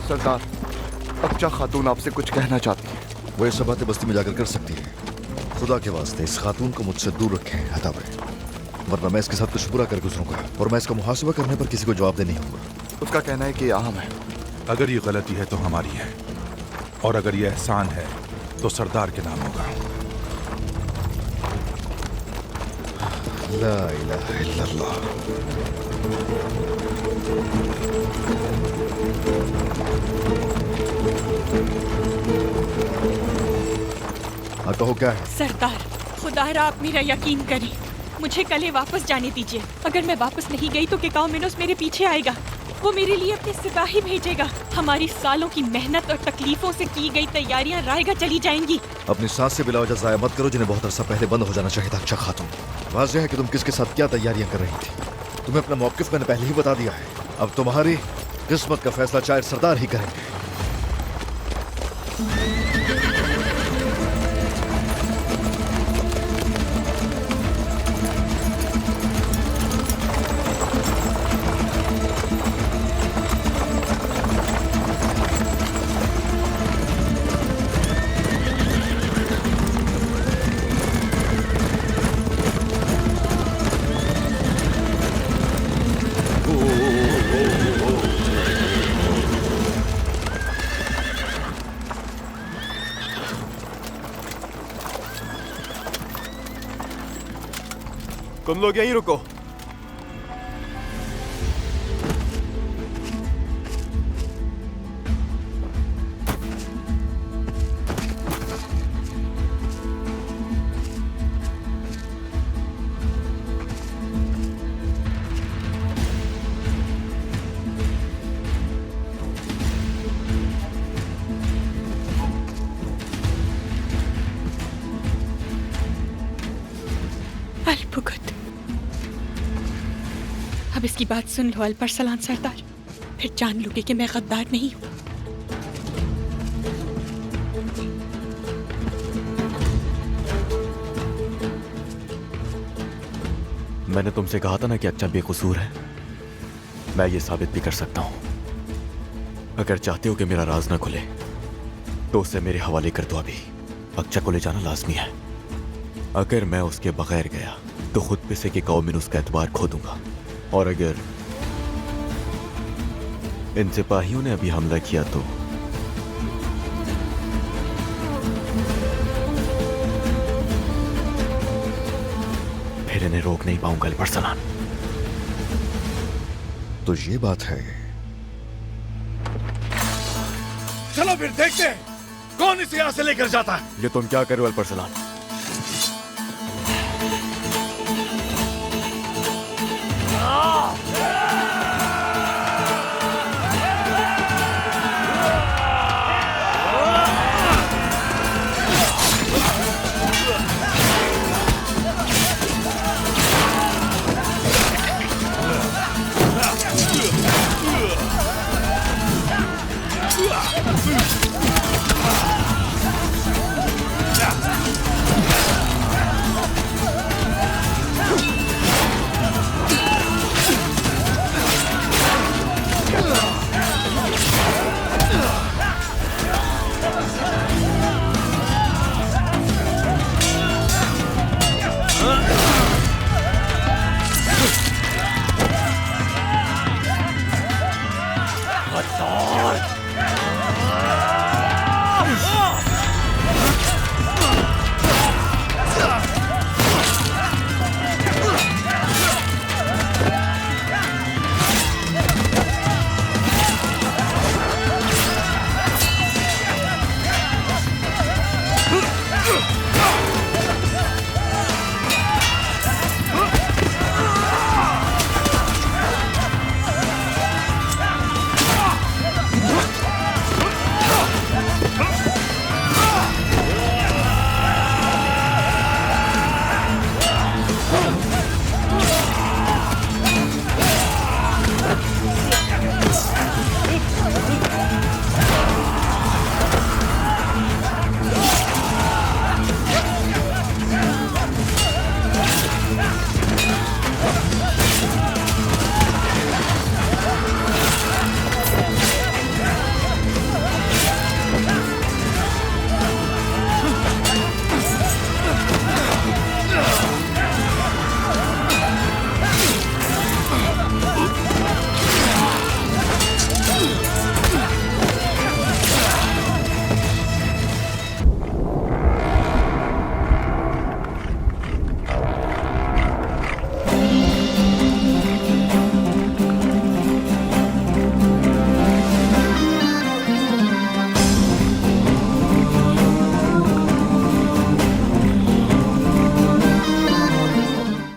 सरदार, अक्चा खातून आपसे कुछ कहना चाहती है। वो ये सब बातें बस्ती में जाकर कर सकती है। खुदा के वास्ते इस खातून को मुझसे दूर रखें हताबे, वरना मैं इसके साथ कुछ बुरा कर गुजरूंगा और मैं इसका मुहासबा करने पर किसी को जवाब दे नहीं होगा। उसका कहना है कि ये अहम है। अगर ये गलती है तो हमारी है, और अगर ये एहसान है तो सरदार के नाम होगा। ला इलाहा इल्लल्लाह। कहो क्या है? सरदार, खुदारा आप मेरा यकीन करें, मुझे कल वापस जाने दीजिए। अगर मैं वापस नहीं गई तो केकाओ मिनोस मेरे पीछे आएगा। वो मेरे लिए अपने सिपाही भेजेगा। हमारी सालों की मेहनत और तकलीफों से की गई तैयारियां रायगा चली जाएंगी। अपनी सांस से बिला वजह जाया मत करो, जिन्हें बहुत अरसा पहले बंद हो जाना चाहिए था। अच्छा खातून, वाज़ेह है कि तुम किसके साथ क्या तैयारियां कर रही थी। तुम्हें अपना मौकिफ मैंने पहले ही बता दिया है। अब तुम्हारी किस्मत का फैसला शायद सरदार ही करेंगे। तुम लोग यहीं रुको। अलपुगत, अब इसकी बात सुन लो अल्परसलान सरदार, फिर जान लोगे कि मैं गद्दार नहीं हूँ। मैंने तुमसे कहा था ना कि अच्छा बेकसूर है। मैं ये साबित भी कर सकता हूं। अगर चाहते हो कि मेरा राज ना खुले तो उसे मेरे हवाले कर दो। अभी अक्चा को ले जाना लाजमी है। अगर मैं उसके बगैर गया तो खुद पे से कि कौम उसका एतबार खो दूंगा। और अगर इन सिपाहियों ने अभी हमला किया तो फिर इन्हें रोक नहीं पाऊंगा अल्परसलान। तो ये बात है। चलो फिर देखते हैं कौन इसे यहां से लेकर जाता है। ये तुम क्या करो अल्परसलान?